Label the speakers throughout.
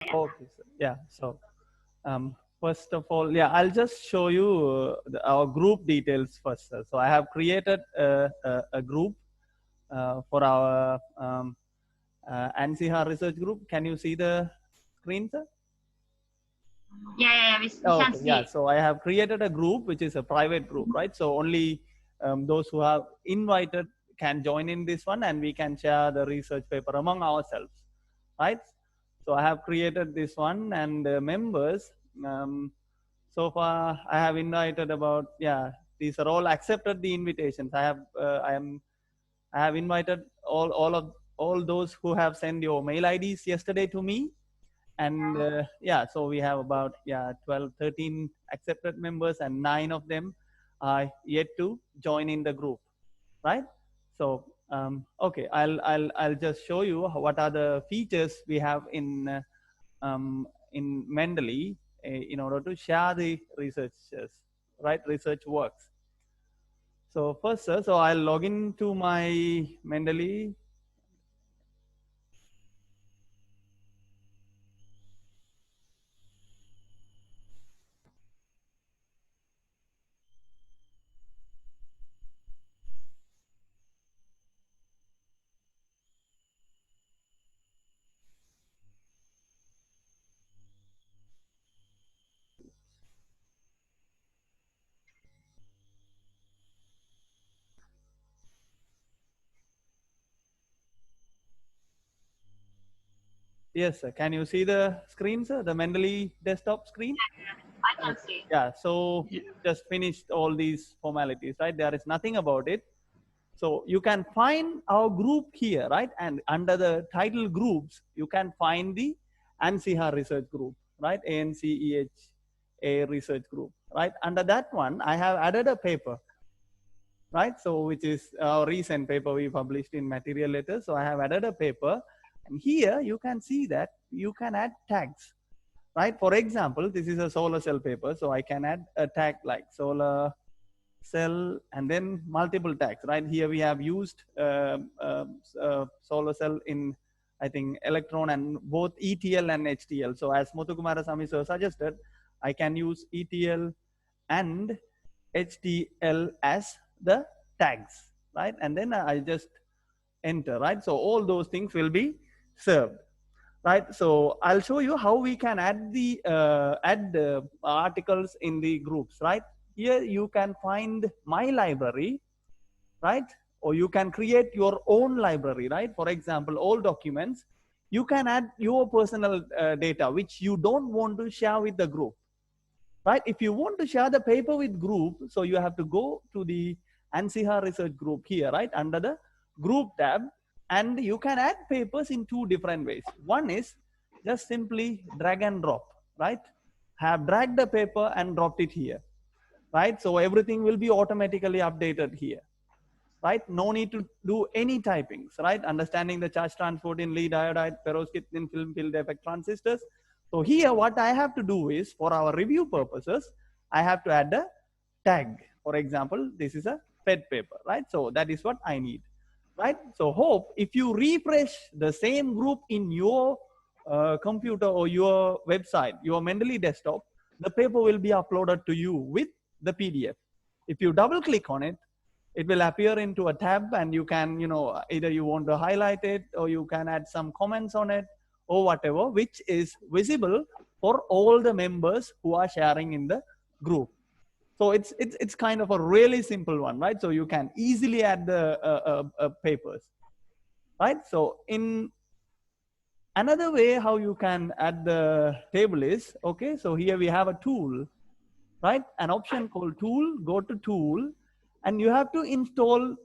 Speaker 1: Okay, sir. Yeah. So, first of all, yeah, I'll just show you our group details first, sir. So I have created a group for our ANSIHA research group. Can you see the screen, sir?
Speaker 2: Yeah, we can
Speaker 1: Okay, yeah.
Speaker 2: see.
Speaker 1: So I have created a group, which is a private group, right? So only those who have invited can join in this one, and we can share the research paper among ourselves, right? So I have created this one, and members. Um, so far, I have invited about, yeah. These are all accepted the invitations. I have invited all those who have sent your mail IDs yesterday to me, and yeah, so we have about, yeah, 12 13 accepted members, and 9 of them are yet to join in the group, right? So okay, I'll just show you what are the features we have in Mendeley in order to share the researchers, right, research works. So first, sir, so I'll log into my Mendeley. Yes, sir. Can you see the screen, sir? The Mendeley desktop screen?
Speaker 2: I can
Speaker 1: Okay.
Speaker 2: see.
Speaker 1: Yeah. So just finished all these formalities, right? There is nothing about it. So you can find our group here, right? And under the title groups, you can find the ANSIHA research group, right? ANCEHA research group, right? Under that one, I have added a paper, right? So which is a recent paper we published in Material Letters. So I have added a paper, and here you can see that you can add tags, right? For example, this is a solar cell paper, so I can add a tag like solar cell and then multiple tags, right? Here we have used solar cell in, I think, electron and both ETL and HTL. So as Muthukumara Sami sir suggested, I can use ETL and HTL as the tags, right? And then I just enter, right? So all those things will be served, right? So I'll show you how we can add the articles in the groups, right? Here you can find my library, right? Or you can create your own library, right? For example, all documents, you can add your personal data which you don't want to share with the group, right? If you want to share the paper with group, so you have to go to the ANSIHA research group here, right, under the group tab, and you can add papers in two different ways. One is just simply drag and drop, right? Have dragged the paper and dropped it here, right? So everything will be automatically updated here, right? No need to do any typings, right? Understanding the charge transport in lead iodide, perovskite in film field effect transistors. So here what I have to do is, for our review purposes, I have to add a tag. For example, this is a PET paper, right? So that is what I need, right? So hope if you refresh the same group in your computer or your website, your Mendeley desktop, the paper will be uploaded to you with the PDF. If you double click on it, it will appear into a tab, and you can, either you want to highlight it or you can add some comments on it or whatever, which is visible for all the members who are sharing in the group. So it's kind of a really simple one, right? So you can easily add the papers, right? So in another way how you can add the table is, okay, so here we have a tool, right? An option called tool. Go to tool, and you have to install.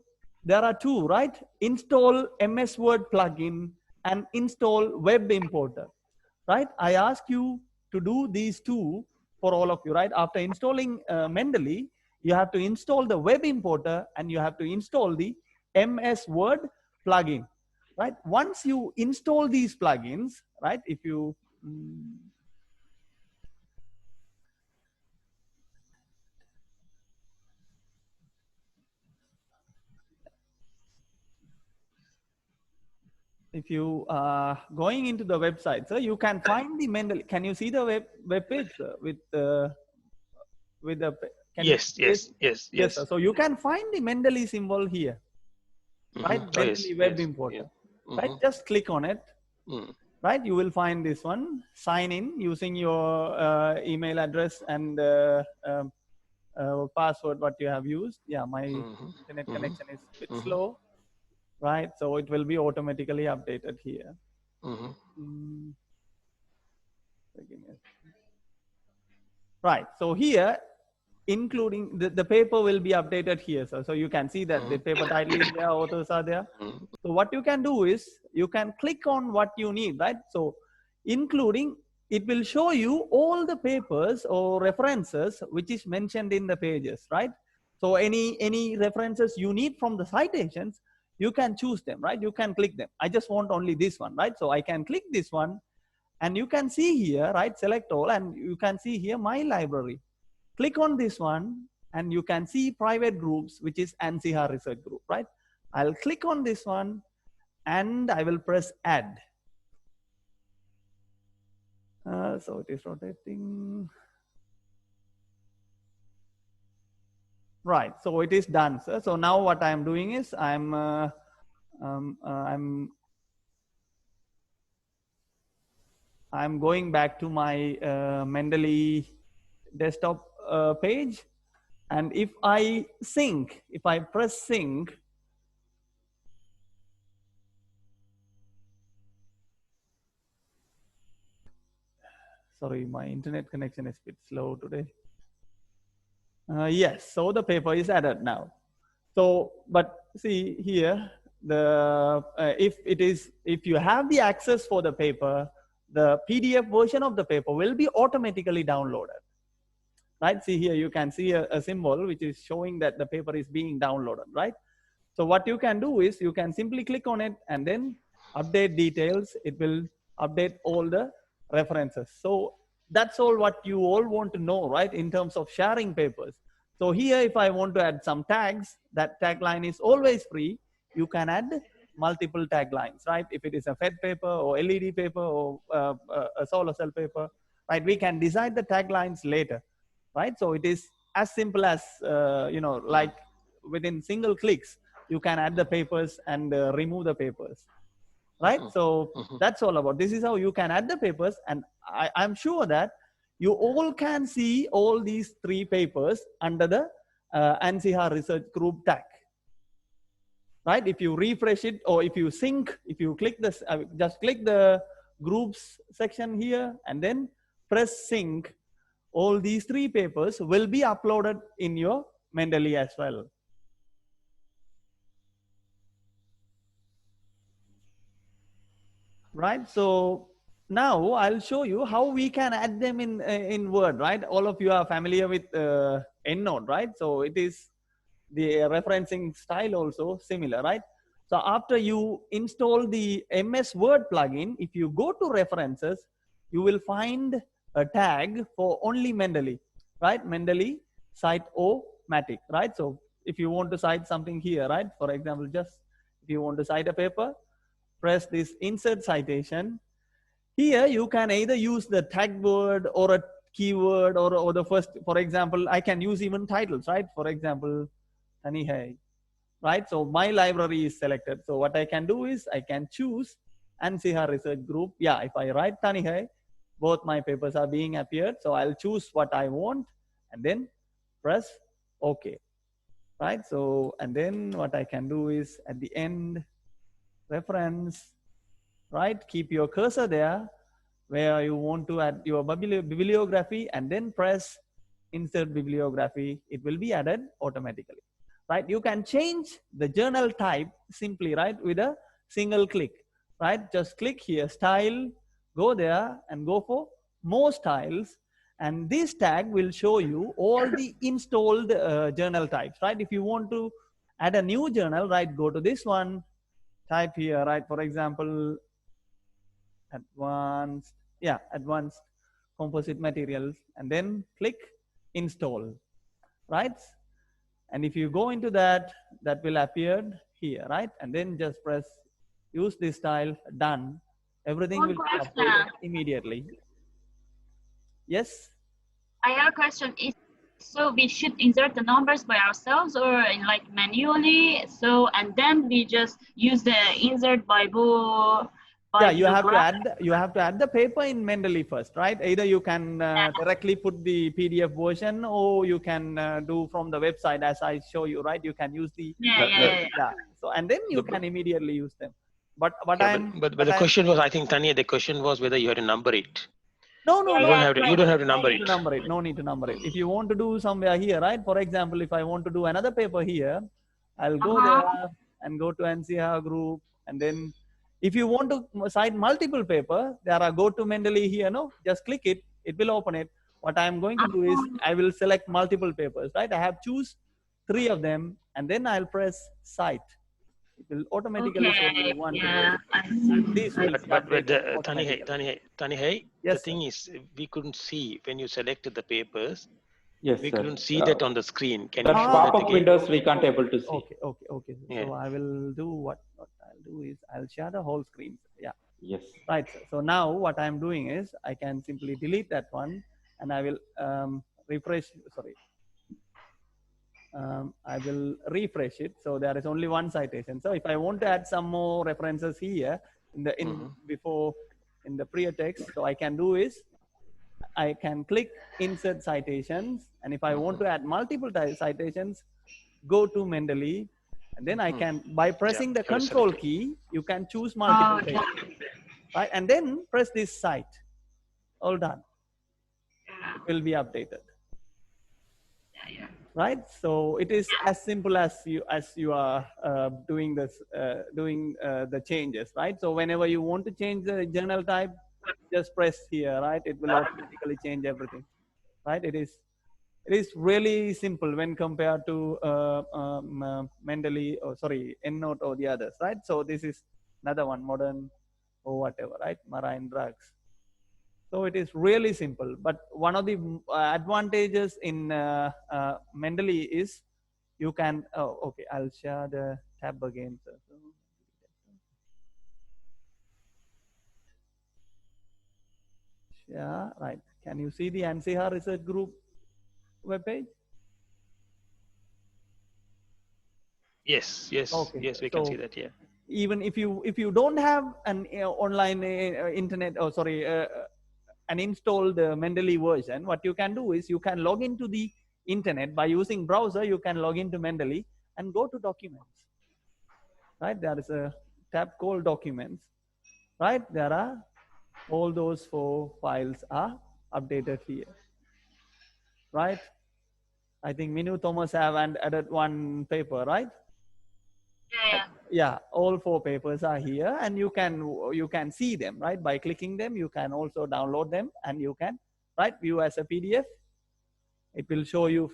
Speaker 1: There are two, right? Install MS Word plugin and install web importer, right? I ask you to do these two for all of you, right? After installing Mendeley, you have to install the web importer and you have to install the MS Word plugin, right? Once you install these plugins, right? If you if you are going into the website, so you can find the Mendeley. Can you see the web page, sir, with the can you
Speaker 2: Yes,
Speaker 1: see this?
Speaker 2: yes, yes,
Speaker 1: Yes, sir.
Speaker 2: yes.
Speaker 1: So you can find the Mendeley symbol here, right?
Speaker 2: Oh, yes,
Speaker 1: Mendeley web
Speaker 2: yes, yeah.
Speaker 1: importer, right?
Speaker 2: Mm-hmm.
Speaker 1: Just click on it,
Speaker 2: Mm.
Speaker 1: right? You will find this one. Sign in using your email address and password what you have used. Yeah, my
Speaker 2: Mm-hmm.
Speaker 1: internet
Speaker 2: Mm-hmm.
Speaker 1: connection is a bit
Speaker 2: Mm-hmm.
Speaker 1: slow, right? So it will be automatically updated here.
Speaker 2: Mm-hmm.
Speaker 1: Mm, right. So here, including the paper will be updated here. So you can see that the paper title is there, authors are there.
Speaker 2: Mm-hmm.
Speaker 1: So what you can do is you can click on what you need, right? So including, it will show you all the papers or references which is mentioned in the pages, right? So any references you need from the citations, you can choose them, right? You can click them. I just want only this one, right? So I can click this one, and you can see here, right? Select all, and you can see here my library. Click on this one, and you can see private groups, which is NCR research group, right? I'll click on this one, and I will press add. So it is rotating. Right. So it is done, sir. So now what I'm doing is I'm going back to my Mendeley desktop page, and if I press sync, sorry, my internet connection is a bit slow today. Yes, so the paper is added now. So, but see here, if you have the access for the paper, the PDF version of the paper will be automatically downloaded. Right? See here, you can see a symbol which is showing that the paper is being downloaded. Right? So what you can do is you can simply click on it and then update details. It will update all the references. So that's all what you all want to know, right? In terms of sharing papers. So here, if I want to add some tags, that tagline is always free. You can add multiple taglines, right? If it is a FED paper or LED paper or a solar cell paper, right? We can decide the taglines later, right? So it is as simple as, like within single clicks, you can add the papers and remove the papers, right? So that's all about. This is how you can add the papers, and I'm sure that you all can see all these three papers under the ANSIHA research group tag, right? If you refresh it, or if you sync, if you click this, just click the groups section here and then press sync, all these three papers will be uploaded in your Mendeley as well. Right, so now I'll show you how we can add them in Word, right? All of you are familiar with EndNote, right? So it is the referencing style also similar, right? So after you install the MS Word plugin, if you go to references, you will find a tag for only Mendeley, right? Mendeley Cite-O-Matic, right? So if you want to cite something here, right? For example, just if you want to cite a paper, press this insert citation. Here you can either use the tag word or a keyword or the first, for example, I can use even titles, right? For example, Tanihai, right? So my library is selected. So what I can do is I can choose Ansiha research group. Yeah, if I write Tanihai, both my papers are being appeared. So I'll choose what I want and then press OK, right? So, and then what I can do is at the end, reference, right? Keep your cursor there where you want to add your bibliography and then press insert bibliography. It will be added automatically, right? You can change the journal type simply, right, with a single click, right? Just click here, style, go there and go for more styles. And this tag will show you all the installed journal types, right? If you want to add a new journal, right, go to this one, type here, right? For example, advanced, yeah, advanced composite materials, and then click install, right? And if you go into that, that will appear here, right? And then just press use this style, done. Everything
Speaker 2: One
Speaker 1: will be
Speaker 2: question.
Speaker 1: updated immediately. Yes?
Speaker 2: I have a question. Is so we should insert the numbers by ourselves or like manually? So and then we just use the insert by
Speaker 1: Yeah,
Speaker 2: the graph.
Speaker 1: you have to add the paper in Mendeley first, right? Either you can directly put the PDF version, or you can do from the website as I show you, right? You can use the yeah. So and then you can immediately use them. But
Speaker 3: but the question was, I think, Tanya, the question was whether you had to number it.
Speaker 1: No, no,
Speaker 3: You
Speaker 1: no.
Speaker 3: don't have to. You don't have to
Speaker 1: No
Speaker 3: number
Speaker 1: need to
Speaker 3: it.
Speaker 1: number it. No need to number it. If you want to do somewhere here, right? For example, if I want to do another paper here, I'll go there and go to NCR group, and then if you want to cite multiple paper, there are go to Mendeley here. No, just click it. It will open it. What I'm going to do is I will select multiple papers, right? I have choose 3 of them, and then I'll press cite. It will automatically show me 1 to 3. And this will be
Speaker 3: But
Speaker 1: updated
Speaker 3: Tani,
Speaker 1: automatically.
Speaker 3: the
Speaker 1: Yes,
Speaker 3: thing is, we couldn't see when you selected the papers.
Speaker 4: Yes,
Speaker 3: We
Speaker 4: sir.
Speaker 3: couldn't see that on the screen. Can
Speaker 4: The
Speaker 3: you show that
Speaker 4: pop-up
Speaker 3: again?
Speaker 4: windows we can't able to see.
Speaker 1: Okay.
Speaker 3: Yeah.
Speaker 1: So I will do what I'll do is I'll share the whole screen. Yeah.
Speaker 4: Yes.
Speaker 1: Right. So now what I'm doing is I can simply delete that one, and I will refresh. Sorry. I will refresh it. So there is only one citation. So if I want to add some more references here in the before in the prior text, so I can do is I can click insert citations, and if I want to add multiple citations, go to Mendeley, and then I can, by pressing the control key, you can choose multiple pages, right? And then press this cite. All done. It will be updated. Right? So it is as simple as you are doing this, the changes, right? So whenever you want to change the journal type, just press here, right? It will automatically change everything, right? It is really simple when compared to Mendeley, or sorry, EndNote or the others, right? So this is another one, modern or whatever, right? Marine drugs. So it is really simple. But one of the advantages in Mendeley is you can, oh, okay, I'll share the tab again. So, yeah, right. Can you see the NCR Research Group webpage?
Speaker 3: Yes,
Speaker 1: okay.
Speaker 3: Yes, we can see that. Yeah.
Speaker 1: Even if you don't have an online internet, or sorry, an installed Mendeley version, what you can do is you can log into the internet by using browser. You can log into Mendeley and go to documents. Right, there is a tab called documents. Right, there are all those 4 files are updated here. Right, I think Minu Thomas have added one paper, right? Yeah, all 4 papers are here, and you can see them, right? By clicking them, you can also download them, and you can view as a PDF. It will show you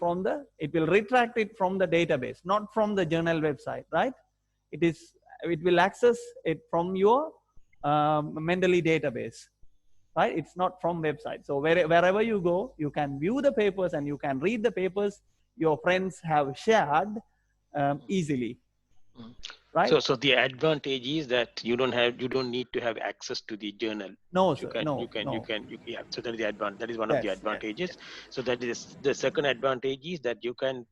Speaker 1: it will retract it from the database, not from the journal website, right? It will access it from your Mendeley database, right? It's not from website. So wherever you go, you can view the papers and you can read the papers your friends have shared easily. Right.
Speaker 3: So the advantage is that you don't need to have access to the journal.
Speaker 1: No,
Speaker 3: you
Speaker 1: sir.
Speaker 3: can,
Speaker 1: no.
Speaker 3: Yeah. So that is the advantage. That is one of the advantages.
Speaker 1: Yes.
Speaker 3: So that is the second advantage is that you can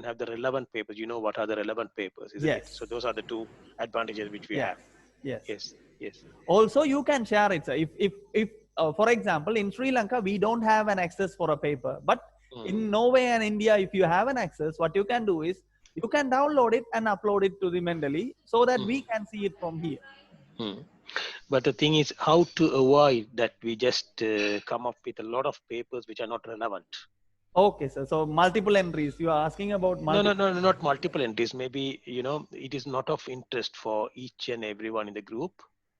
Speaker 3: have the relevant papers. You know what are the relevant papers, isn't it? So those are the 2 advantages which we have.
Speaker 1: Yes.
Speaker 3: Yes.
Speaker 1: Also, you can share it, sir. If for example, in Sri Lanka, we don't have an access for a paper, but in Norway and India, if you have an access, what you can do is you can download it and upload it to the Mendeley so that we can see it from here.
Speaker 3: But the thing is how to avoid that we just come up with a lot of papers which are not relevant.
Speaker 1: Okay, sir. So multiple entries. You are asking about multiple.
Speaker 3: No, not multiple entries. Maybe, it is not of interest for each and everyone in the group.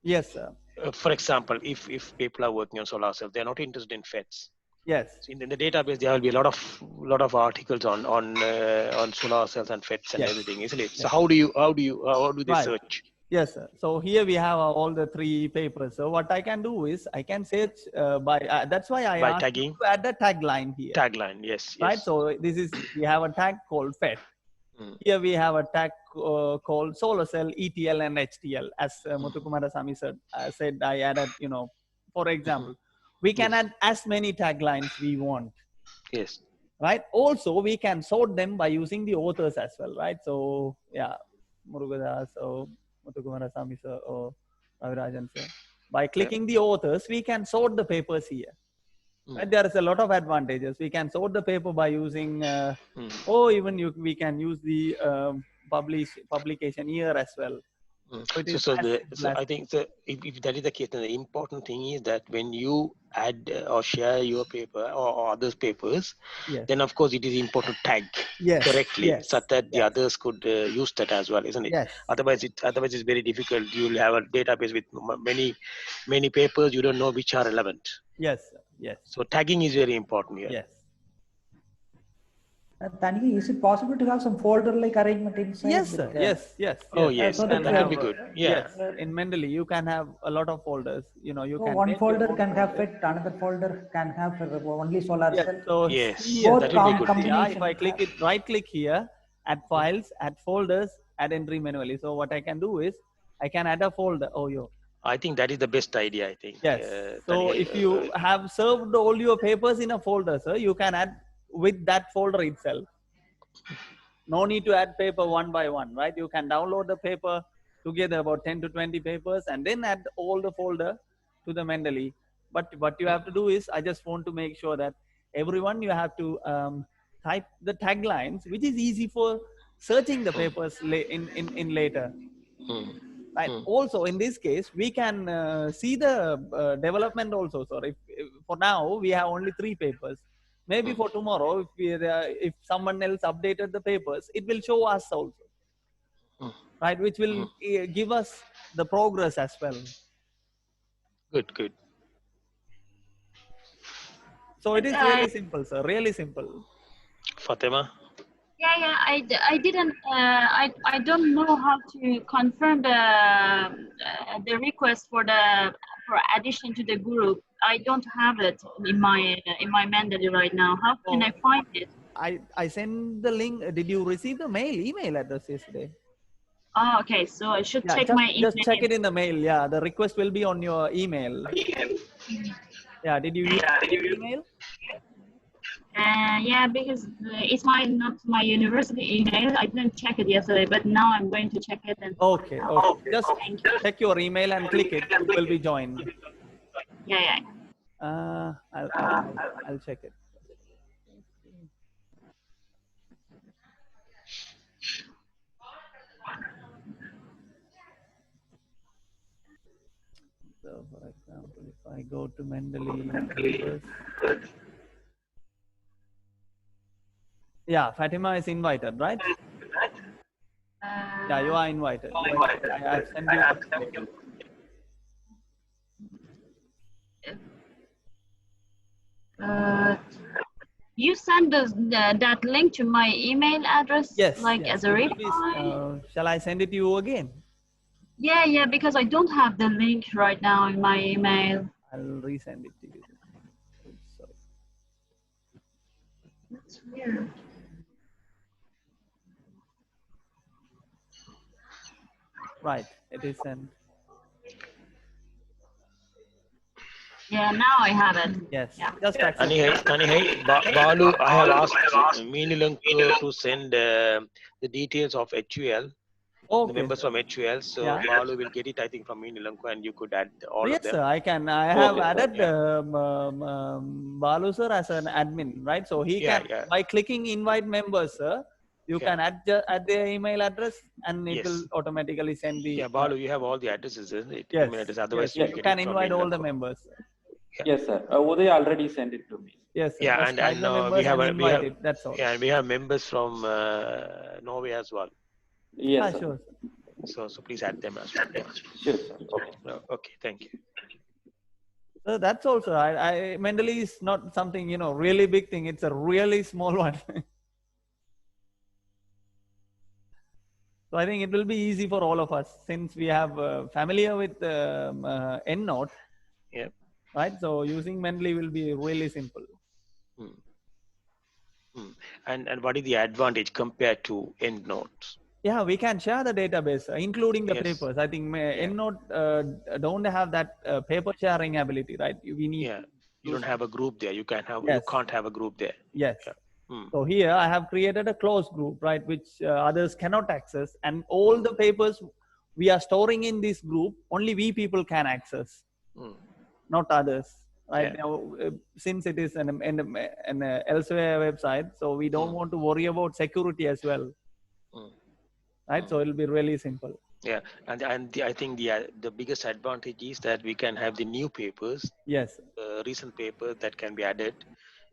Speaker 1: Yes, sir.
Speaker 3: For example, if people are working on solar cells, they're not interested in FETs.
Speaker 1: Yes.
Speaker 3: So in the database, there will be a lot of articles on solar cells and FETs and everything, isn't it? So how do they search?
Speaker 1: Yes, sir. So here we have all the 3 papers. So what I can do is I can search by. That's why I asked
Speaker 3: tagging.
Speaker 1: you to add the tagline here.
Speaker 3: Tagline, yes.
Speaker 1: Right. So we have a tag called FET. Here we have a tag called solar cell, ETL and HTL. As Muthukumara Sami said, I added, for example, we can add as many taglines we want.
Speaker 3: Yes.
Speaker 1: Right. Also, we can sort them by using the authors as well. Right. So, yeah, Murugadas or Muthukumara Sami sir or Ravirajan sir. By clicking the authors, we can sort the papers here. Right? There is a lot of advantages. We can sort the paper by using, we can use the publication year as well.
Speaker 3: So I think if that is the case, then the important thing is that when you add or share your paper or others' papers, then of course it is important to tag correctly such that the others could use that as well, isn't it? Otherwise it's very difficult. You'll have a database with many papers. You don't know which are relevant.
Speaker 1: Yes.
Speaker 3: So tagging is very important here.
Speaker 1: Yes.
Speaker 4: Tani, is it possible to have some folder-like arrangement inside?
Speaker 1: Yes, sir. Yes.
Speaker 3: Oh, yes.
Speaker 4: So
Speaker 3: that will be good. Yeah.
Speaker 1: Yes. In Mendeley, you can have a lot of folders. You can
Speaker 4: one folder can have fit, another folder can have only solar cell.
Speaker 1: So
Speaker 3: yes,
Speaker 1: here,
Speaker 3: that will be good.
Speaker 1: If I click it, right click here, add files, add folders, add entry manually. So what I can do is I can add a folder.
Speaker 3: I think that is the best idea, I think.
Speaker 1: Yes. So if you have served all your papers in a folder, sir, you can add with that folder itself. No need to add paper one by one, right? You can download the paper together, about 10 to 20 papers, and then add all the folder to the Mendeley. But what you have to do is, I just want to make sure that everyone, you have to type the taglines, which is easy for searching the papers in later. Right. Also, in this case, we can see the development also. So if for now we have only 3 papers, maybe for tomorrow, if someone else updated the papers, it will show us also, right? Which will give us the progress as well.
Speaker 3: Good.
Speaker 1: So it is really simple, sir. Really simple.
Speaker 2: Yeah.
Speaker 3: Fatima.
Speaker 2: I didn't. I don't know how to confirm the request for addition to the group. I don't have it in my Mendeley right now. How can I find it?
Speaker 1: I sent the link. Did you receive the email address yesterday?
Speaker 2: Oh, okay. So I should check my email.
Speaker 1: Just check it in the mail. Yeah, the request will be on your email. Yeah, did you use the email?
Speaker 2: Yeah, because it's not my university email. I didn't check it yesterday, but now I'm going to check it.
Speaker 1: Okay. Just check your email and click it. You will be joined.
Speaker 2: Yeah.
Speaker 1: I'll check it. So, for example, if I go to Mendeley, yeah, Fatima is invited, right? Yeah, you are invited. I sent you.
Speaker 2: You send that link to my email address, as a reply?
Speaker 1: Shall I send it to you again?
Speaker 2: Yeah, because I don't have the link right now in my email.
Speaker 1: I'll resend it to you. Sorry.
Speaker 2: That's weird.
Speaker 1: Right, it is sent.
Speaker 2: Yeah, now I have it.
Speaker 1: Yes.
Speaker 2: Yeah.
Speaker 1: Just accept.
Speaker 3: Balu, I have asked Minilanko to send the details of HUL.
Speaker 1: Okay.
Speaker 3: The members from HUL, so Balu will get it, I think, from Minilanko, and you could add all of them.
Speaker 1: Yes, sir, I can. I have added Balu sir as an admin, right? So he can, by clicking invite members, sir, you can add their email address, and it will automatically send the.
Speaker 3: Yeah, Balu, you have all the addresses, isn't it?
Speaker 1: Yes.
Speaker 3: Email address. Otherwise,
Speaker 1: you can invite all the members.
Speaker 5: Yes, sir. Uday already sent it to me.
Speaker 1: Yes, sir.
Speaker 3: Yeah, and we have
Speaker 1: that's all.
Speaker 3: Yeah, and we have members from Norway as well.
Speaker 5: Yes, sir.
Speaker 3: Sure. So please add them as well.
Speaker 5: Sure, sir.
Speaker 3: Okay, thank you.
Speaker 1: So that's also, Mendeley is not something, really big thing. It's a really small one. So I think it will be easy for all of us, since we have familiar with EndNote.
Speaker 3: Yeah.
Speaker 1: Right. So using Mendeley will be really simple.
Speaker 3: And what is the advantage compared to EndNote?
Speaker 1: Yeah, we can share the database, including the papers. I think EndNote don't have that paper sharing ability, right? We need.
Speaker 3: Yeah, you don't have a group there. You can have.
Speaker 1: Yes.
Speaker 3: You can't have a group there.
Speaker 1: Yes.
Speaker 3: Yeah.
Speaker 1: So here I have created a closed group, right, which others cannot access, and all the papers we are storing in this group, only we people can access, not others, right? Now, since it is an elsewhere website, so we don't want to worry about security as well, right? So it'll be really simple.
Speaker 3: Yeah, and I think the biggest advantage is that we can have the new papers.
Speaker 1: Yes.
Speaker 3: Recent papers that can be added.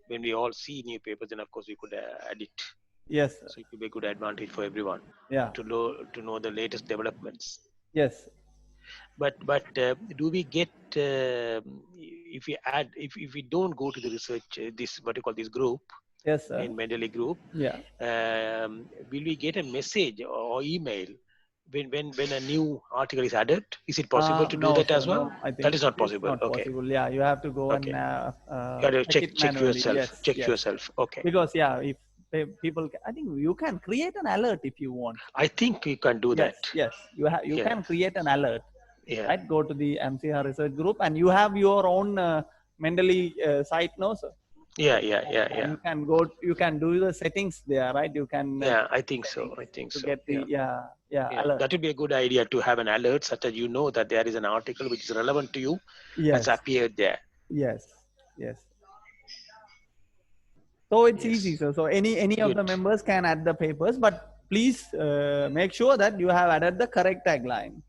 Speaker 3: When we all see new papers, then of course we could add it.
Speaker 1: Yes.
Speaker 3: So it will be a good advantage for everyone.
Speaker 1: Yeah.
Speaker 3: To know the latest developments.
Speaker 1: Yes.
Speaker 3: But do we get if we don't go to the research this what you call this group?
Speaker 1: Yes, sir.
Speaker 3: In Mendeley group.
Speaker 1: Yeah.
Speaker 3: Will we get a message or email when a new article is added? Is it possible to do that as well?
Speaker 1: No, I think
Speaker 3: that is not possible.
Speaker 1: Not possible. Yeah, you have to go and
Speaker 3: you have to check yourself.
Speaker 1: Yes,
Speaker 3: check
Speaker 1: yes.
Speaker 3: yourself. Okay.
Speaker 1: Because if people, I think you can create an alert if you want.
Speaker 3: I think you can do that.
Speaker 1: Yes, you can create an alert.
Speaker 3: Yeah.
Speaker 1: Right. Go to the MCR research group, and you have your own Mendeley site, no, sir?
Speaker 3: Yeah.
Speaker 1: You can go. You can do the settings there, right? You can.
Speaker 3: Yeah, I think so. To
Speaker 1: get the alert.
Speaker 3: That would be a good idea to have an alert, such that you know that there is an article which is relevant to you.
Speaker 1: Yes.
Speaker 3: Has appeared there.
Speaker 1: Yes. So it's easy, sir. So any of the members can add the papers, but please make sure that you have added the correct tagline.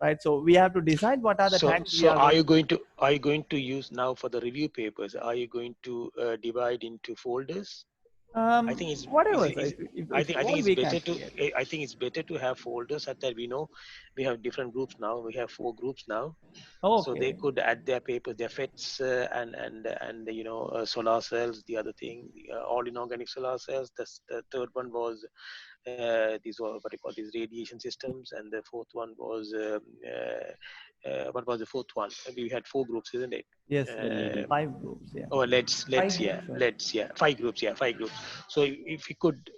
Speaker 1: Right. So we have to decide what are the tags.
Speaker 3: So are you going to use now for the review papers? Are you going to divide into folders?
Speaker 1: I
Speaker 3: think it's
Speaker 1: whatever.
Speaker 3: I think it's better to have folders such that we know we have different groups now. We have 4 groups now.
Speaker 1: Okay.
Speaker 3: So they could add their papers, their FETs, and solar cells. The other thing, all inorganic solar cells. The third one was these were what you call these radiation systems, and the fourth one was what was the fourth one? We had 4 groups, isn't it?
Speaker 1: Yes, 5 groups. Yeah.
Speaker 3: Oh, let's 5 groups. So if you could.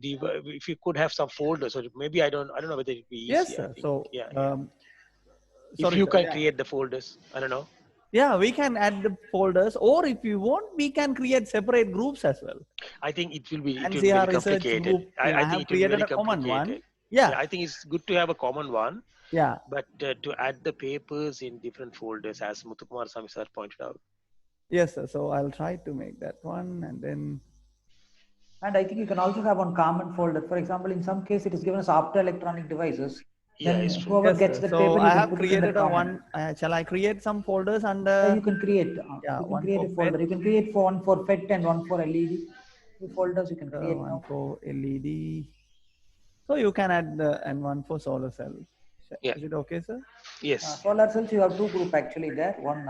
Speaker 3: If you could have some folders, or maybe I don't know whether it'd be easy.
Speaker 1: Yes, sir. So
Speaker 3: if you can create the folders, I don't know.
Speaker 1: Yeah, we can add the folders, or if you want, we can create separate groups as well.
Speaker 3: I think it will be very complicated.
Speaker 1: Group,
Speaker 3: I think it will be very complicated.
Speaker 1: Yeah,
Speaker 3: I think it's good to have a common one.
Speaker 1: Yeah.
Speaker 3: But to add the papers in different folders, as Muthukumar Sami sir pointed out.
Speaker 1: Yes, sir. So I'll try to make that one, and then.
Speaker 4: And I think you can also have one common folder. For example, in some case, it is given as optoelectronic devices.
Speaker 3: Yeah,
Speaker 4: then whoever gets the paper,
Speaker 1: I have created a one. Shall I create some folders under?
Speaker 4: You can create. You can create a folder. You can create one for FET and one for LED. 2 folders you can create
Speaker 1: one
Speaker 4: now.
Speaker 1: for LED. So you can add and one for solar cell.
Speaker 3: Yeah.
Speaker 1: Is it okay, sir?
Speaker 3: Yes.
Speaker 4: Solar cells, you have 2 groups actually there. One.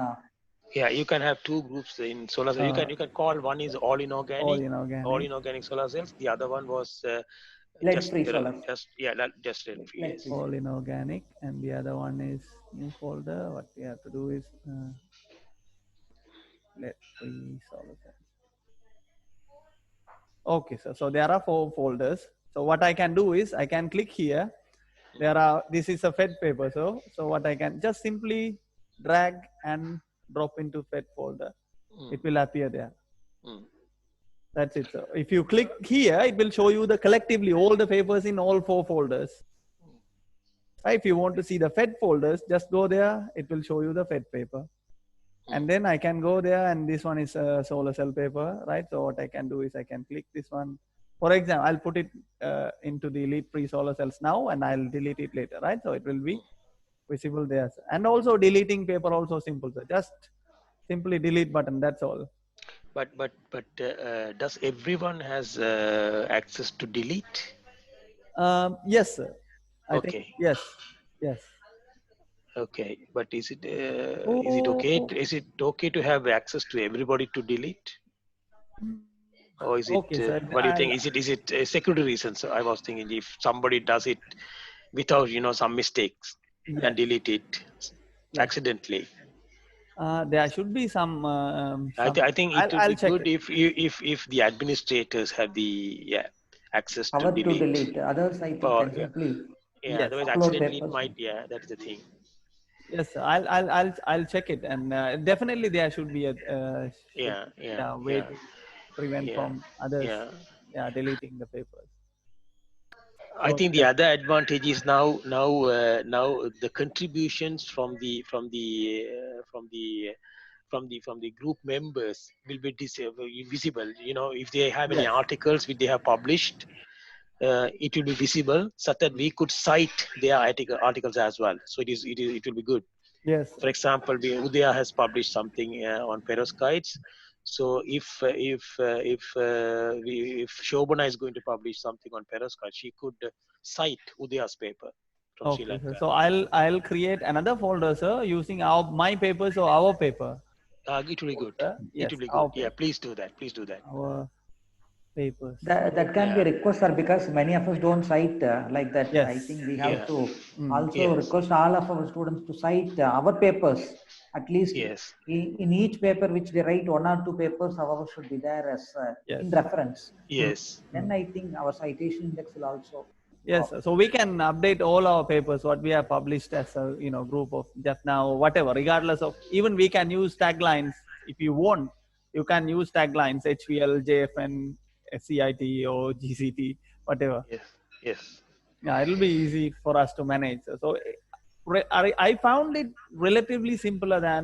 Speaker 3: Yeah, you can have 2 groups in solar cells. You can call one is all inorganic solar cells. The other one was
Speaker 4: lead-free solar.
Speaker 3: Just lead-free.
Speaker 1: All inorganic, and the other one is new folder. What we have to do is lead-free solar cells. Okay, sir. So there are 4 folders. So what I can do is I can click here. This is a FET paper. So what I can just simply drag and drop into FET folder. It will appear there. That's it. So if you click here, it will show you collectively all the papers in all 4 folders. If you want to see the FET folders, just go there. It will show you the FET paper. And then I can go there, and this one is a solar cell paper, right? So what I can do is I can click this one. For example, I'll put it into the lead-free solar cells now, and I'll delete it later, right? So it will be visible there. And also deleting paper also simple. So just simply delete button. That's all.
Speaker 3: But does everyone has access to delete?
Speaker 1: Yes, sir. I think yes.
Speaker 3: Okay, but is it okay? Is it okay to have access to everybody to delete? Or is it? What do you think? Is it security reasons? So I was thinking if somebody does it without some mistakes and delete it accidentally.
Speaker 1: There should be some.
Speaker 3: I think it would
Speaker 1: I'll
Speaker 3: be
Speaker 1: check
Speaker 3: good
Speaker 1: it.
Speaker 3: if the administrators have the access to
Speaker 4: Power to
Speaker 3: delete.
Speaker 4: delete. Others, I think,
Speaker 3: Or
Speaker 4: can simply
Speaker 1: Yes.
Speaker 3: otherwise
Speaker 4: upload
Speaker 3: accidentally it
Speaker 4: papers.
Speaker 3: might. Yeah, that is the thing.
Speaker 1: Yes, I'll check it, and definitely there should be a way to prevent
Speaker 3: yeah,
Speaker 1: from others
Speaker 3: yeah.
Speaker 1: deleting the papers.
Speaker 3: I
Speaker 1: So
Speaker 3: think the other advantage is now the contributions from the group members will be visible. You know, if they have any
Speaker 1: yes,
Speaker 3: articles which they have published, it will be visible, so that we could cite their articles as well. So it will be good.
Speaker 1: yes,
Speaker 3: For example, Udaya has published something on perovskites. So if Shobana is going to publish something on perovskite, she could cite Udaya's paper from Sri
Speaker 1: okay, sir.
Speaker 3: Lanka.
Speaker 1: So I'll create another folder, sir, using my papers or our paper.
Speaker 3: It will be good. It
Speaker 1: Yes,
Speaker 3: will be
Speaker 1: our
Speaker 3: good. Yeah,
Speaker 1: paper,
Speaker 3: please do that. Please do that.
Speaker 1: our papers.
Speaker 4: That can be a request, sir, because many of us don't cite like that.
Speaker 1: Yes.
Speaker 4: I think we have
Speaker 3: Yeah.
Speaker 4: to also
Speaker 3: Yes.
Speaker 4: request all of our students to cite our papers. At least
Speaker 3: Yes.
Speaker 4: in each paper which they write, 1 or 2 papers, however, should be there as in reference.
Speaker 3: Yes.
Speaker 4: Then I think our citation index will also.
Speaker 1: Yes, so we can update all our papers what we have published as a group of just now, whatever, regardless of, even we can use taglines if you want. You can use taglines HVL, JFN, CIT or GCT, whatever.
Speaker 3: Yes. Yes.
Speaker 1: Yeah, it'll be easy for us to manage. So I found it relatively simpler than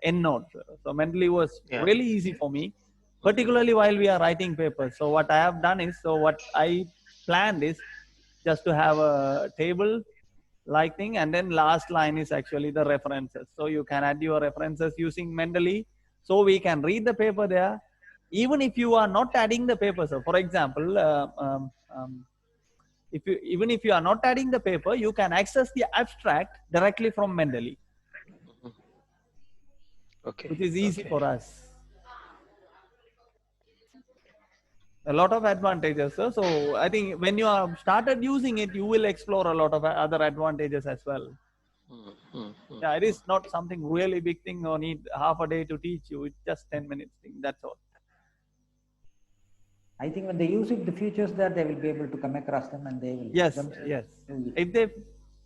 Speaker 1: EndNote. So Mendeley was really easy for me, particularly while we are writing papers. So what I have done is, what I planned is just to have a table like thing, and then last line is actually the references. So you can add your references using Mendeley. So we can read the paper there, even if you are not adding the paper. So for example, even if you are not adding the paper, you can access the abstract directly from Mendeley.
Speaker 3: Okay.
Speaker 1: Which is easy for us. A lot of advantages, sir. So I think when you have started using it, you will explore a lot of other advantages as well. Yeah, it is not something really big thing or need half a day to teach you. It's just 10 minutes thing. That's all.
Speaker 4: I think when they use it, the features there, they will be able to come across them and they will.
Speaker 1: Yes, yes. If they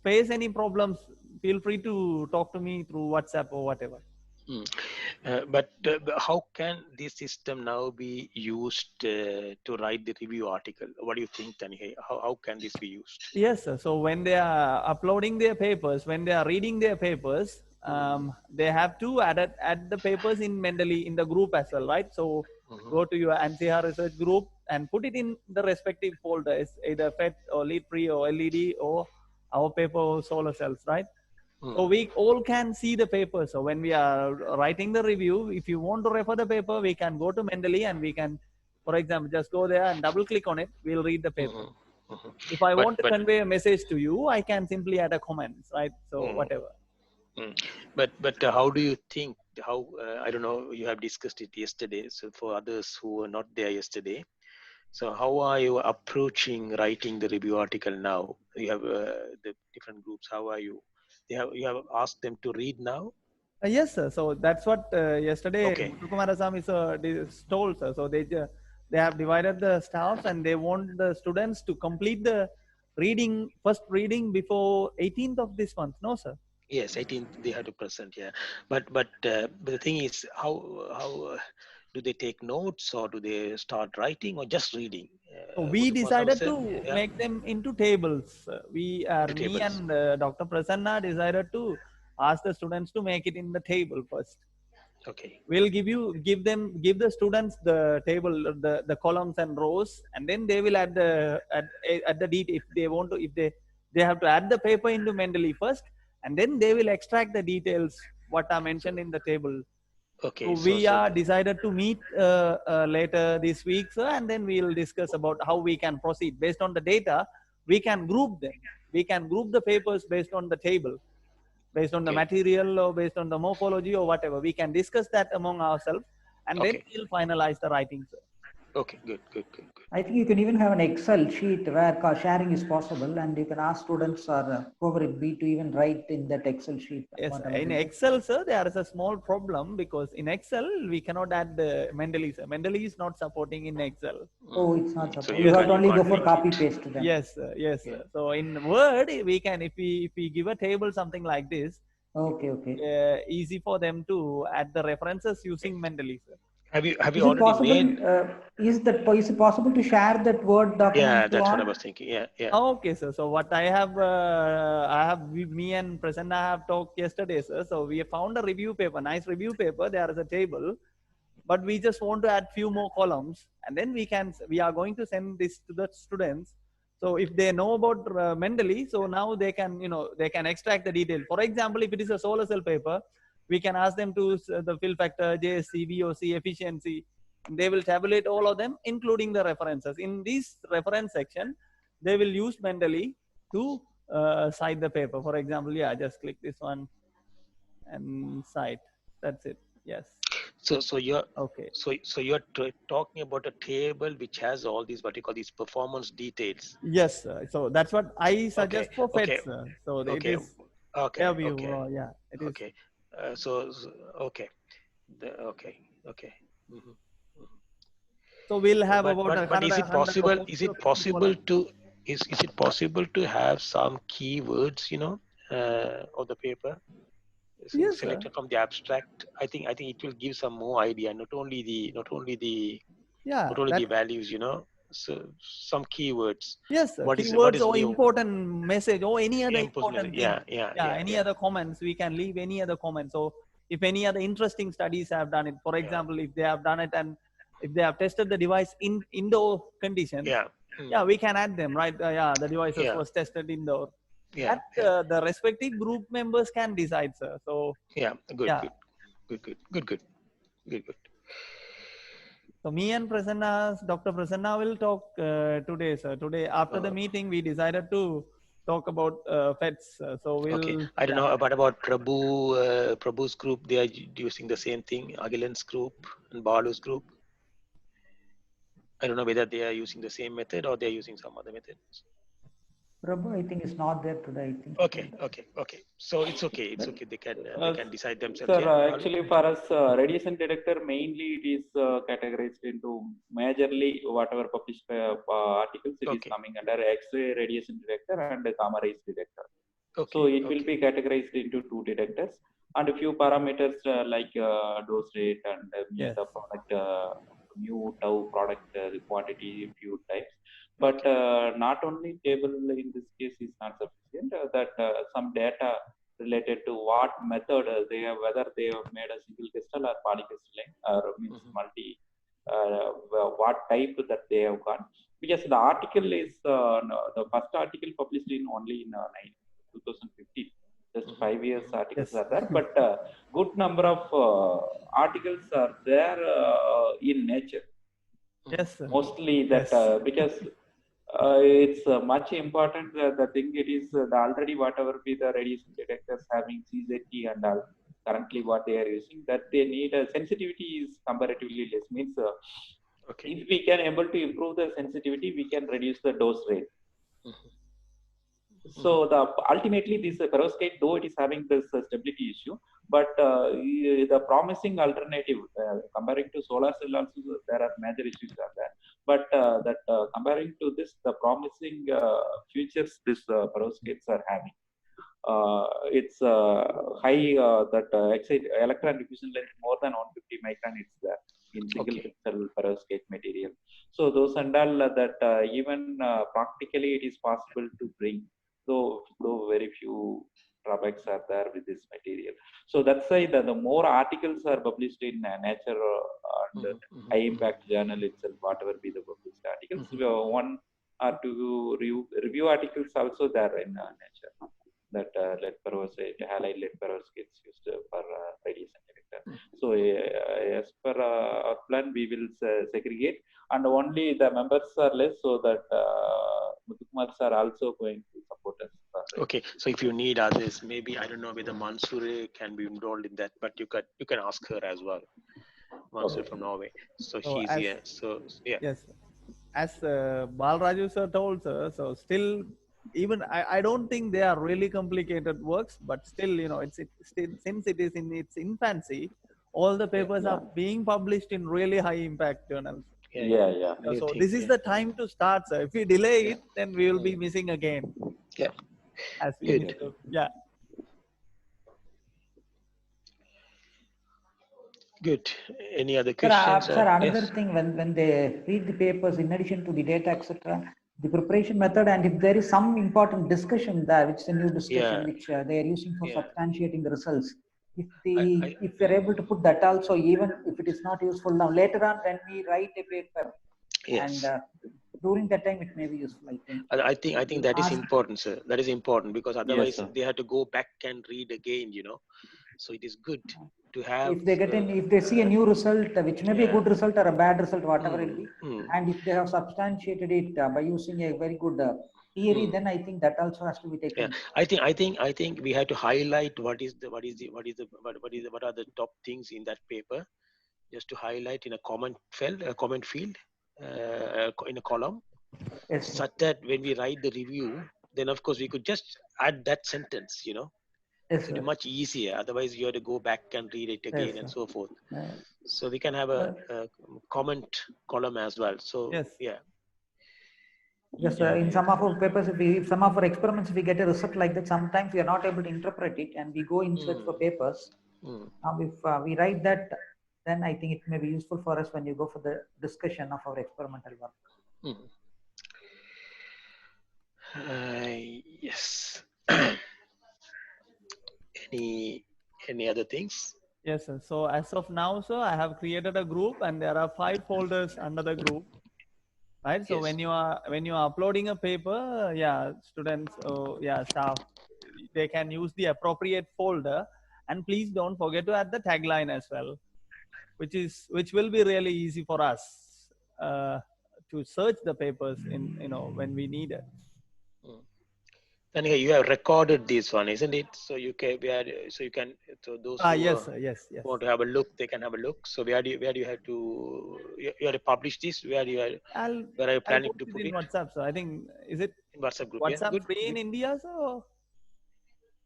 Speaker 1: face any problems, feel free to talk to me through WhatsApp or whatever.
Speaker 3: But how can this system now be used to write the review article? What do you think, Tani? How can this be used?
Speaker 1: Yes, sir. So when they are uploading their papers, when they are reading their papers, they have to add the papers in Mendeley in the group as well, right? So go to your NCR research group and put it in the respective folders, either FET or lead pre or LED or our paper or solar cells, right? So we all can see the paper. So when we are writing the review, if you want to refer the paper, we can go to Mendeley and we can, for example, just go there and double click on it. We'll read the paper. If I want to convey a message to you, I can simply add a comment, right? So whatever.
Speaker 3: But how do you think, I don't know, you have discussed it yesterday. So for others who were not there yesterday, so how are you approaching writing the review article now? You have the different groups. How are you? You have asked them to read now?
Speaker 1: Yes, sir. So that's what yesterday Muthukumarasamy told, sir. So they have divided the staffs and they want the students to complete the first reading before 18th of this month. No, sir.
Speaker 3: Yes, 18th they have to present. Yeah, but the thing is, how do they take notes, or do they start writing, or just reading?
Speaker 1: So we decided to make them into tables. Me and Dr. Prasanna decided to ask the students to make it in the table first.
Speaker 3: Okay.
Speaker 1: We'll give the students the table, the columns and rows, and then they will add the detail if they want to. If they have to add the paper into Mendeley first, and then they will extract the details what are mentioned in the table.
Speaker 3: Okay.
Speaker 1: So we are decided to meet later this week, sir, and then we'll discuss about how we can proceed based on the data. We can group them. We can group the papers based on the table, based on the material or based on the morphology or whatever. We can discuss that among ourselves, and then we'll finalize the writing, sir.
Speaker 3: Okay, good.
Speaker 4: I think you can even have an Excel sheet where sharing is possible, and you can ask students or whoever it be to even write in that Excel sheet.
Speaker 1: Yes, in Excel, sir, there is a small problem because in Excel we cannot add Mendeley. Mendeley is not supporting in Excel.
Speaker 4: Oh, it's not supported.
Speaker 3: So
Speaker 4: You have to only go
Speaker 3: can't
Speaker 4: for
Speaker 3: link
Speaker 4: copy
Speaker 3: it.
Speaker 4: paste then.
Speaker 1: Yes, yes.
Speaker 3: Yeah.
Speaker 1: So in Word we can, if we give a table something like this.
Speaker 4: Okay.
Speaker 1: Easy for them to add the references using Mendeley, sir.
Speaker 3: Have you
Speaker 4: Is it
Speaker 3: already
Speaker 4: possible?
Speaker 3: made?
Speaker 4: Is it possible to share that Word document?
Speaker 3: Yeah, that's what I was thinking. Yeah.
Speaker 1: Okay, sir. So what I have, me and Prasanna have talked yesterday, sir. So we have found a review paper, nice review paper. There is a table, but we just want to add few more columns, and then we are going to send this to the students. So if they know about Mendeley, so now they can, they can extract the detail. For example, if it is a solar cell paper, we can ask them to the fill factor, JSC, VOC, efficiency. They will tabulate all of them, including the references. In this reference section, they will use Mendeley to cite the paper. For example, just click this one and cite. That's it. Yes.
Speaker 3: So you're
Speaker 1: okay.
Speaker 3: So you're talking about a table which has all these what you call these performance details.
Speaker 1: Yes, sir. So that's what I suggest for FEDS.
Speaker 3: Okay.
Speaker 1: So it is.
Speaker 3: Okay.
Speaker 1: It is.
Speaker 3: Okay. Okay. Okay. Mm-hmm.
Speaker 1: So we'll have about
Speaker 3: but is it possible? Is it possible to is it possible to have some keywords, of the paper?
Speaker 1: Yes,
Speaker 3: selected from the abstract? I think it will give some more idea, not only the values, so some keywords.
Speaker 1: Yes, sir.
Speaker 3: What
Speaker 1: Keywords
Speaker 3: is
Speaker 1: or
Speaker 3: new?
Speaker 1: important message or any other important thing.
Speaker 3: Yeah.
Speaker 1: Other comments, we can leave any other comments. So if any other interesting studies have done it, for example, if they have done it and if they have tested the device in indoor conditions, we can add them, right? The devices was tested indoor. The respective group members can decide, sir. So
Speaker 3: good.
Speaker 1: So me and Dr. Prasanna will talk today, sir. Today after the meeting, we decided to talk about FEDS. So we'll.
Speaker 3: Okay. I don't know about Prabhu's group. They are using the same thing. Agilan's group and Balu's group. I don't know whether they are using the same method or they are using some other methods.
Speaker 4: Prabhu, I think it's not there today. I think.
Speaker 3: Okay. So it's okay. They can decide themselves.
Speaker 5: Sir, actually for us, radiation detector mainly it is categorized into majorly whatever published articles it is coming under X-ray radiation detector and gamma rays detector. So it will be categorized into two detectors and a few parameters like dose rate and the product mu tau product quantity, few types. But not only table in this case is not sufficient. That some data related to what method they have, whether they have made a single crystal or polycrystalline or means multi, what type that they have got. Because the article is the first article published in only in 2015. Just 5 years articles are there, but good number of articles are there in Nature.
Speaker 1: Yes, sir.
Speaker 5: Mostly that because it's much important. The thing it is already whatever be the radiation detectors having CZT and all currently what they are using, that they need a sensitivity is comparatively less. Means if we can able to improve the sensitivity, we can reduce the dose rate. So ultimately this perovskite, though it is having this stability issue, but the promising alternative comparing to solar cell also there are major issues are there. But that comparing to this, the promising futures this perovskites are having. It's high that electron diffusion length more than 150 micron it's there in single crystal perovskite material. So those and all that even practically it is possible to bring, though very few drawbacks are there with this material. So that's why the more articles are published in Nature and high impact journal itself, whatever be the published articles, one or two review articles also there in Nature. That lead perovskite, halide lead perovskite used for radiation detector. So as per our plan, we will segregate, and only the members are less, so that Muthukumar are also going to support us.
Speaker 3: Okay, so if you need others, maybe I don't know whether Mansoor can be involved in that, but you can ask her as well. Marcel from Norway. So she's here. So yeah.
Speaker 1: Yes, as Balraju sir told, sir. So still, even I don't think they are really complicated works, but still, you know, it's still, since it is in its infancy, all the papers are being published in really high impact journals. So this is the time to start, sir. If we delay it, then we will be missing again.
Speaker 3: Yeah.
Speaker 1: As we need to,
Speaker 3: Good. Any other questions?
Speaker 4: Sir, another thing, when they read the papers, in addition to the data, etc., the preparation method, and if there is some important discussion there, which is a new discussion, which they are using for substantiating the results, if they're able to put that also, even if it is not useful now, later on when we write a paper, and during that time it may be useful, I think.
Speaker 3: I think that is important, sir. That is important, because otherwise they have to go back and read again, you know. So it is good to have.
Speaker 4: If they get if they see a new result, which may be a good result or a bad result, whatever it be, and if they have substantiated it by using a very good theory, then I think that also has to be taken.
Speaker 3: I think we have to highlight what are the top things in that paper, just to highlight in a comment field, in a column, such that when we write the review, then of course we could just add that sentence, you know. It's much easier. Otherwise, you have to go back and read it again and so forth. So we can have a comment column as well. So
Speaker 4: Yes, in some of our papers, if some of our experiments, if we get a result like that, sometimes we are not able to interpret it, and we go in search for papers. If we write that, then I think it may be useful for us when you go for the discussion of our experimental work.
Speaker 3: Yes. Any other things?
Speaker 1: Yes, sir. So as of now, sir, I have created a group, and there are 5 folders under the group. Right. So when you are uploading a paper, students, staff, they can use the appropriate folder, and please don't forget to add the tagline as well, which will be really easy for us to search the papers in, you know, when we need it.
Speaker 3: And you have recorded this one, isn't it? So you can, so those who
Speaker 1: yes,
Speaker 3: want to have a look, they can have a look. So where do you have to, you have to publish this? Where are you planning to put it?
Speaker 1: In WhatsApp, so I think, is it
Speaker 3: in WhatsApp group?
Speaker 1: WhatsApp free in India, so?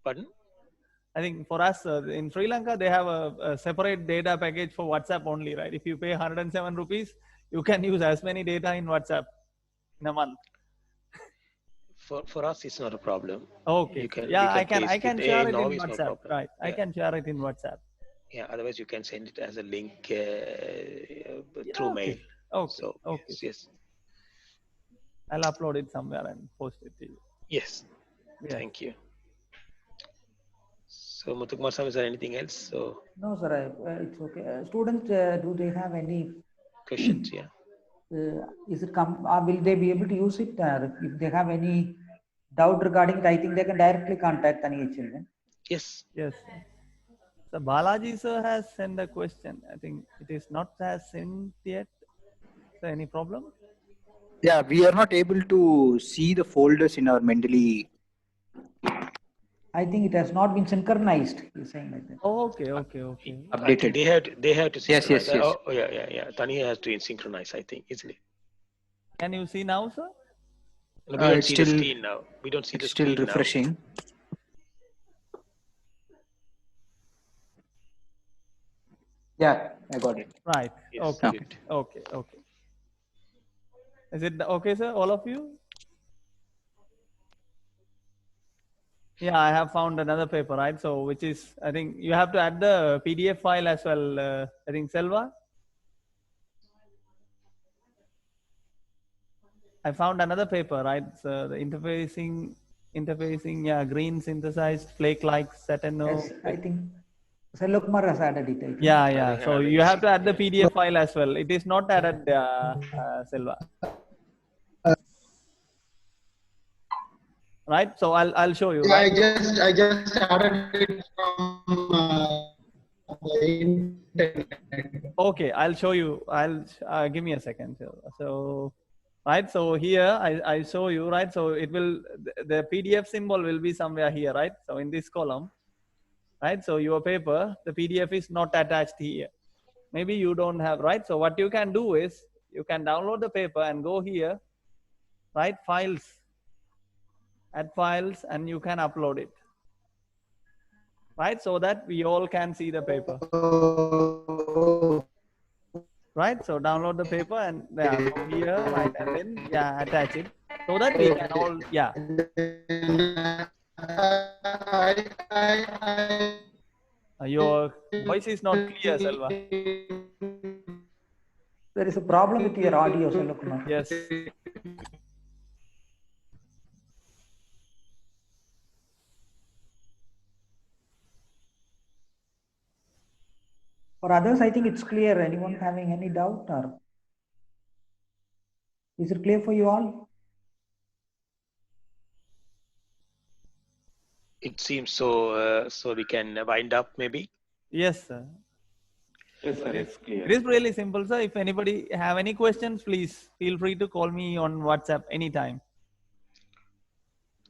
Speaker 3: Pardon?
Speaker 1: I think for us in Sri Lanka, they have a separate data package for WhatsApp only, right? If you pay 107 rupees, you can use as many data in WhatsApp in a month.
Speaker 3: For us, it's not a problem.
Speaker 1: Okay. I can share it in WhatsApp. Right. I can share it in WhatsApp.
Speaker 3: Yeah. Otherwise, you can send it as a link through mail.
Speaker 1: Okay.
Speaker 3: So,
Speaker 1: okay.
Speaker 3: Yes.
Speaker 1: I'll upload it somewhere and post it to you.
Speaker 3: Yes. Thank you. So, Muthukumar, is there anything else? So.
Speaker 4: No, sir. It's okay. Students, do they have any
Speaker 3: questions? Yeah.
Speaker 4: Is it will they be able to use it? If they have any doubt regarding it, I think they can directly contact Taniya children.
Speaker 3: Yes.
Speaker 1: Yes. So Balaji sir has sent a question. I think it is not as sent yet. Is there any problem?
Speaker 6: Yeah, we are not able to see the folders in our Mendeley.
Speaker 4: I think it has not been synchronized. He's saying like that.
Speaker 1: Oh, okay.
Speaker 6: Updated.
Speaker 3: They have to synchronize.
Speaker 6: Yes.
Speaker 3: Oh, yeah. Taniya has to synchronize, I think, easily.
Speaker 1: Can you see now, sir?
Speaker 3: No, we don't see the screen now. We don't see the screen
Speaker 6: still refreshing.
Speaker 3: Now.
Speaker 6: Yeah, I got it.
Speaker 1: Right.
Speaker 3: Yes,
Speaker 1: okay. Okay. Is it okay, sir? All of you? Yeah, I have found another paper, right? So, which is, I think you have to add the PDF file as well. I think Selva. I found another paper, right? So the interfacing, green synthesized flake-like Satano.
Speaker 4: Yes, I think Selvakumar has added it.
Speaker 1: Yeah. So you have to add the PDF file as well. It is not added, Selva. Right, so I'll show you.
Speaker 7: Yeah, right? I just added it from the internet.
Speaker 1: Okay, I'll show you. I'll give me a second. So right, so here I show you, right? So it will, the PDF symbol will be somewhere here, right? So in this column, right? So your paper, the PDF is not attached here. Maybe you don't have, right? So what you can do is you can download the paper and go here, right? Files, add files, and you can upload it, right? So that we all can see the paper, right? So download the paper and yeah, go here, right? And then yeah, attach it so that we can all, yeah. Your voice is not clear, Selva.
Speaker 4: There is a problem with your audio, Selvakumar.
Speaker 1: Yes.
Speaker 4: For others, I think it's clear. Anyone having any doubt, or is it clear for you all?
Speaker 3: It seems so. So we can wind up, maybe.
Speaker 1: Yes, sir.
Speaker 5: Yes, sir, it's clear.
Speaker 1: It is really simple, sir. If anybody have any questions, please feel free to call me on WhatsApp anytime.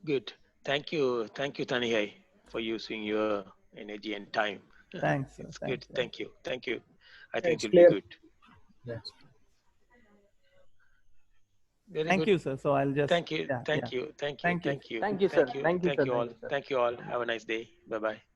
Speaker 3: Good. Thank you, Tanihai, for using your energy and time.
Speaker 1: Thanks, sir.
Speaker 3: It's
Speaker 1: Thanks,
Speaker 3: good. Thank you. Thank you. I think
Speaker 6: It's
Speaker 3: it will
Speaker 6: clear.
Speaker 3: be good.
Speaker 6: Yes.
Speaker 3: Very
Speaker 1: Thank
Speaker 3: good.
Speaker 1: you, sir. So I'll just
Speaker 3: Thank you.
Speaker 1: yeah,
Speaker 3: Thank
Speaker 1: yeah.
Speaker 3: you. Thank you.
Speaker 1: Thank you.
Speaker 3: Thank you.
Speaker 8: Thank you, sir.
Speaker 3: Thank you.
Speaker 8: Thank you,
Speaker 3: Thank
Speaker 8: sir.
Speaker 3: you all.
Speaker 8: Thank you, sir.
Speaker 3: Thank you all. Have a nice day. Bye bye.